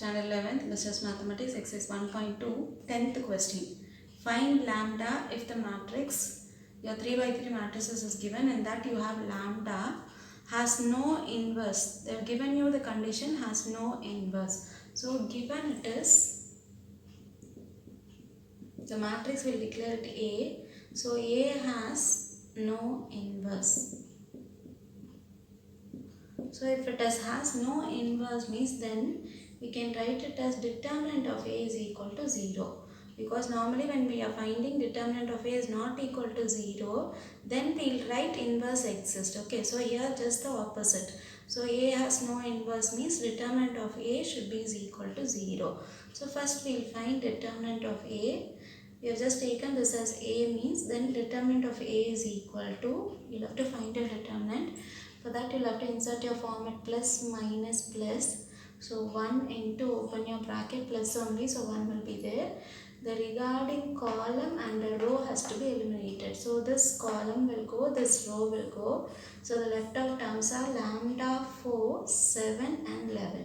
Standard 11th, Business Mathematics, Exercise 1.2, 10th question. Find lambda if the matrix, your 3 by 3 matrices is given and that you have lambda has no inverse. They have given you the condition has no inverse. So, given it is, the matrix will declare it A. So, A has no inverse. So, if it has no inverse means then we can write it as determinant of A is equal to 0. Because normally when we are finding determinant of A is not equal to 0, then we will write inverse exists. Okay, so here just the opposite. So A has no inverse means determinant of A should be is equal to 0. So first we will find determinant of A. We have just taken this as A means then determinant of A is equal to, you will have to find a determinant. For that you will have to insert your format plus minus plus. So 1 into open your bracket plus only, so 1 will be there. The regarding column and the row has to be eliminated. So this column will go, this row will go. So the left out terms are lambda 4, 7 and 11.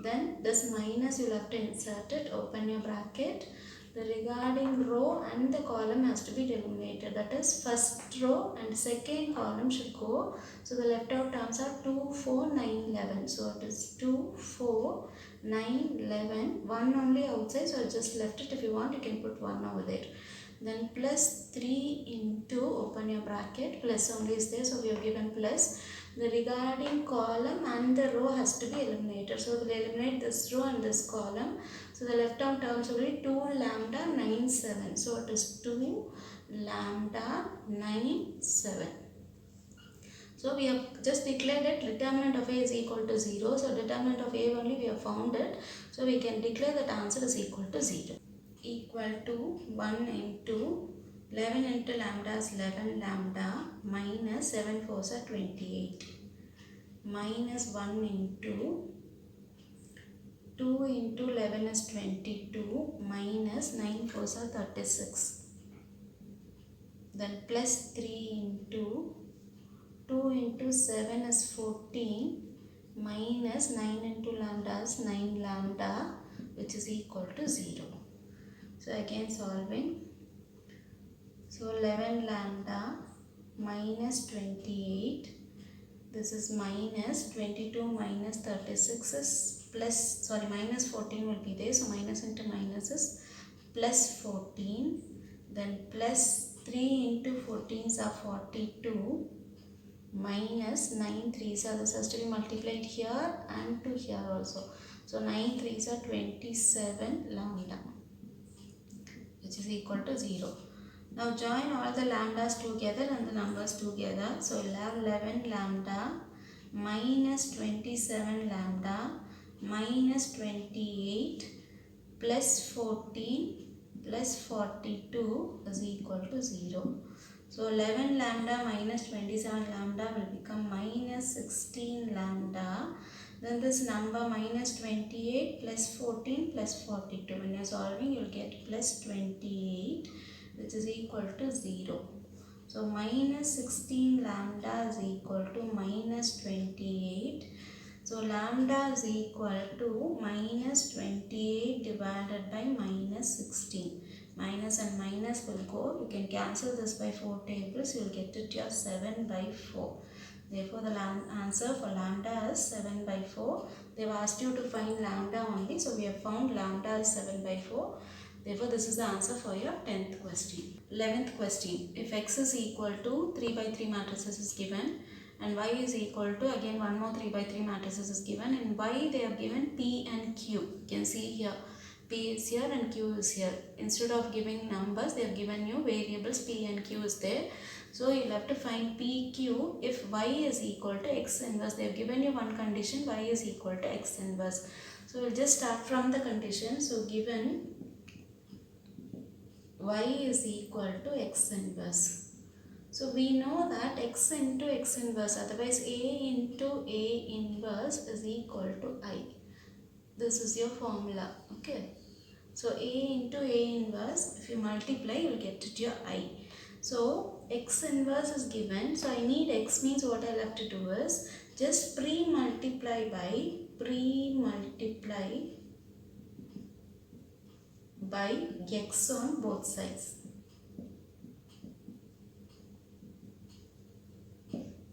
Then this minus you will have to insert it, open your bracket. The regarding row and the column has to be eliminated. That is first row and second column should go. So the left out terms are 2, 4, 9, 11. So it is 2, 4, 9, 11. 1 only outside, so I just left it. If you want, you can put 1 over there. Then plus 3 into, open your bracket, plus only is there, so we have given plus. The regarding column and the row has to be eliminated. So we will eliminate this row and this column. So the left hand terms will be 2 lambda 9 7. So it is 2 lambda 9 7. So we have just declared that determinant of A is equal to 0. So determinant of A only we have found it. So we can declare that answer is equal to 0. Equal to 1 into 11 into lambda is 11 lambda minus 7 4s are 28 minus 1 into 2 into 11 is 22 minus 9 4s are 36. Then plus 3 into 2 into 7 is 14 minus 9 into lambda is 9 lambda which is equal to 0. So again solving. So 11 lambda minus 28. This is minus 22 minus 36 is plus, sorry, minus 14 will be there. So minus into minus is plus 14. Then plus 3 into 14s are 42. Minus 9 3s are, this has to be multiplied here and to here also. So 9 3s are 27 lambda which is equal to 0. Now join all the lambdas together and the numbers together. So we'll have 11 lambda minus 27 lambda minus 28 plus 14 plus 42 is equal to 0. So 11 lambda minus 27 lambda will become minus 16 lambda. Then this number minus 28 plus 14 plus 42. When you are solving, you will get plus 28 which is equal to 0. So minus 16 lambda is equal to minus 28. So lambda is equal to minus 28 divided by minus 16. Minus and minus will go. You can cancel this by 4 tables. You will get it your 7 by 4. Therefore, the answer for lambda is 7 by 4. They have asked you to find lambda only. So, we have found lambda is 7 by 4. Therefore, this is the answer for your 10th question. 11th question. If x is equal to 3 by 3 matrices is given and y is equal to, again one more 3 by 3 matrices is given, and y they have given p and q. You can see here. P is here and Q is here. Instead of giving numbers, they have given you variables P and Q is there. So you will have to find PQ if Y is equal to X inverse. They have given you one condition, Y is equal to X inverse. So we will just start from the condition. So given Y is equal to X inverse. So we know that X into X inverse, otherwise A into A inverse is equal to I. This is your formula. Okay. So A into A inverse, if you multiply, you will get it your I. So X inverse is given. So I need X means what I will have to do is just pre-multiply by x on both sides.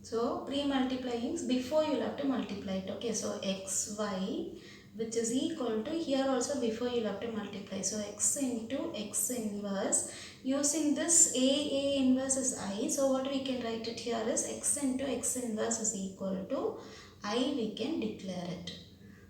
So pre-multiplying, before you will have to multiply it. Okay, so xy, which is equal to, here also before you will have to multiply. So x into x inverse, using this A inverse is I. So what we can write it here is x into x inverse is equal to I, we can declare it.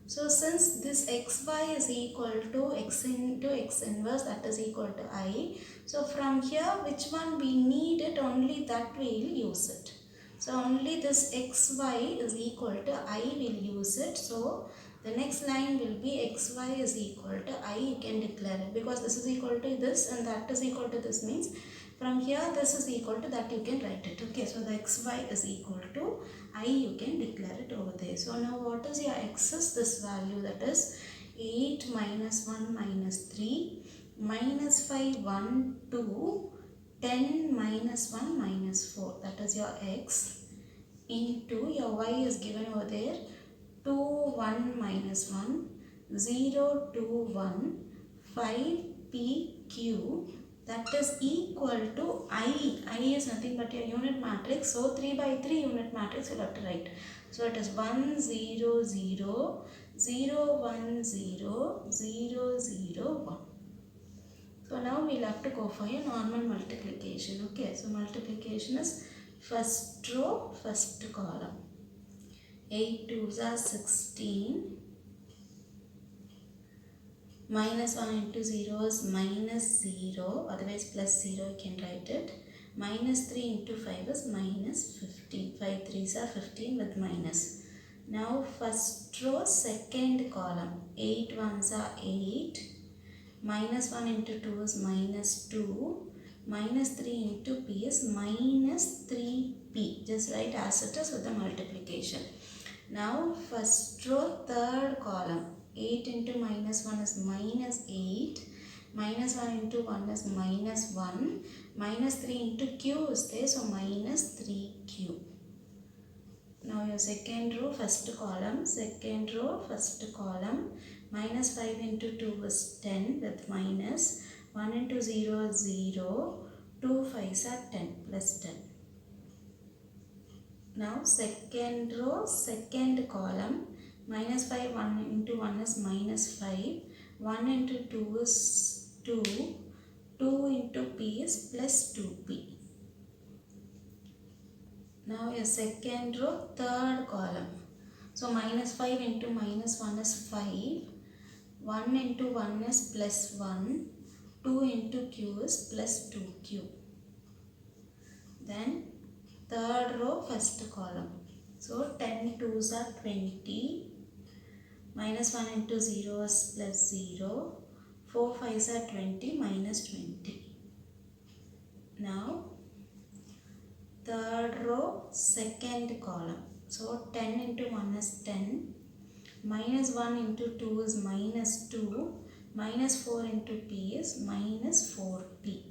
So since this xy is equal to x into x inverse, that is equal to I. So from here, which one we need it, only that we will use it. So only this xy is equal to I will use it. So the next line will be xy is equal to I, you can declare it, because this is equal to this and that is equal to this, means from here this is equal to that, you can write it. Okay, so the xy is equal to I, you can declare it over there. So now what is your x is this value, that is 8 minus 1 minus 3 minus 5 1 2 10 minus 1 minus 4, that is your x, into your y is given over there 2 1 minus 1 0 2 1 5 pq, that is equal to I. I is nothing but your unit matrix. So 3 by 3 unit matrix you will have to write. So it is 1 0 0 0 1 0 0 0 1. So now we will have to go for a normal multiplication. Okay, so multiplication is first row, first column. 8 2s are 16. Minus 1 into 0 is minus 0, otherwise plus 0 you can write it. Minus 3 into 5 is minus 15. 5 3s are 15 with minus. Now first row, second column. 8 1s are 8. Minus 1 into 2 is minus 2. Minus 3 into p is minus 3p. Just write as it is with the multiplication. Now first row, third column. 8 into minus 1 is minus 8. Minus 1 into 1 is minus 1. Minus 3 into q is there, so minus 3q. Now your second row, first column. Second row, first column. Minus 5 into 2 is 10 with minus. 1 into 0 is 0. 2 5s are 10 plus 10. Now second row, second column. Minus 5, 1 into 1 is minus 5. 1 into 2 is 2. 2 into p is plus 2p. Now your second row, third column. So minus 5 into minus 1 is 5. 1 into 1 is plus 1. 2 into q is plus 2q. Then third row, first column. So 10 2s are 20. Minus 1 into 0 is plus 0. 4 5s are 20 minus 20. Now third row, second column. So 10 into 1 is 10. Minus 1 into 2 is minus 2. Minus 4 into p is minus 4p.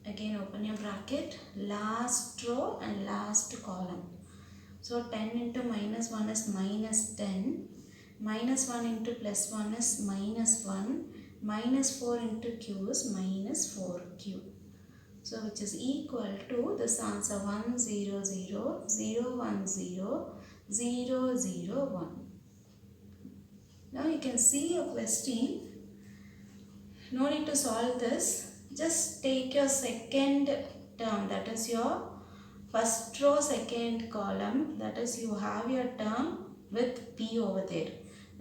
Again open your bracket. Last row and last column. So 10 into minus 1 is minus 10. Minus 1 into plus 1 is minus 1. Minus 4 into q is minus 4q. So which is equal to this answer 1 0 0 0 1 0 0 0 1. Now you can see your question. No need to solve this. Just take your second term, that is your first row, second column, that is you have your term with p over there.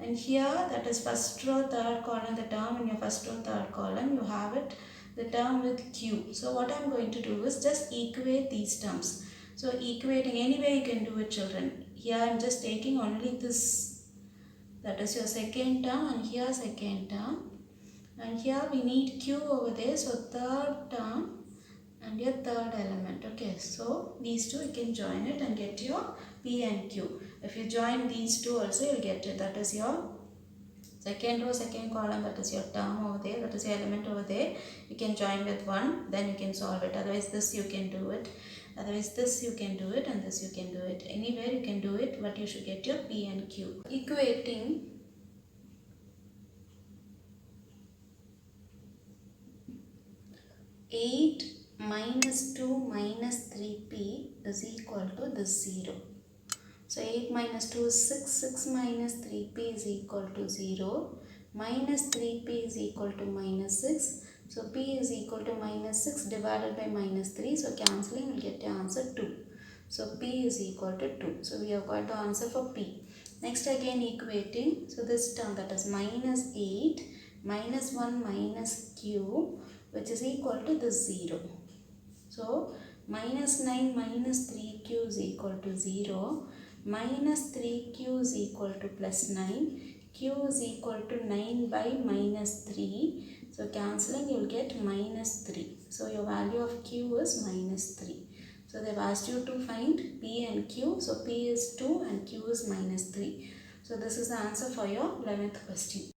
And here, that is first row, third column, the term in your first row, third column, you have it, the term with q. So what I am going to do is just equate these terms. So equating, any way you can do it, children. Here I am just taking only this, that is your second term, and here second term. And here we need q over there, so third term and your third element. Okay, so these two you can join it and get your p and q. If you join these two also, you will get it. That is your second row, second column, that is your term over there, that is your element over there. You can join with 1, then you can solve it. Otherwise this you can do it. Otherwise this you can do it, and this you can do it. Anywhere you can do it, but you should get your p and q. Equating 8 minus 2 minus 3p is equal to this 0. So 8 minus 2 is 6, 6 minus 3p is equal to 0, minus 3p is equal to minus 6. So p is equal to minus 6 divided by minus 3. So cancelling, we will get the answer 2. So p is equal to 2. So we have got the answer for p. Next again equating. So this term, that is minus 8 minus 1 minus q, which is equal to this 0. So minus 9 minus 3q is equal to 0. Minus 3q is equal to plus 9. Q is equal to 9 by minus 3. So cancelling, you will get minus 3. So your value of q is minus 3. So they've asked you to find p and q. So p is 2 and q is minus 3. So this is the answer for your 11th question.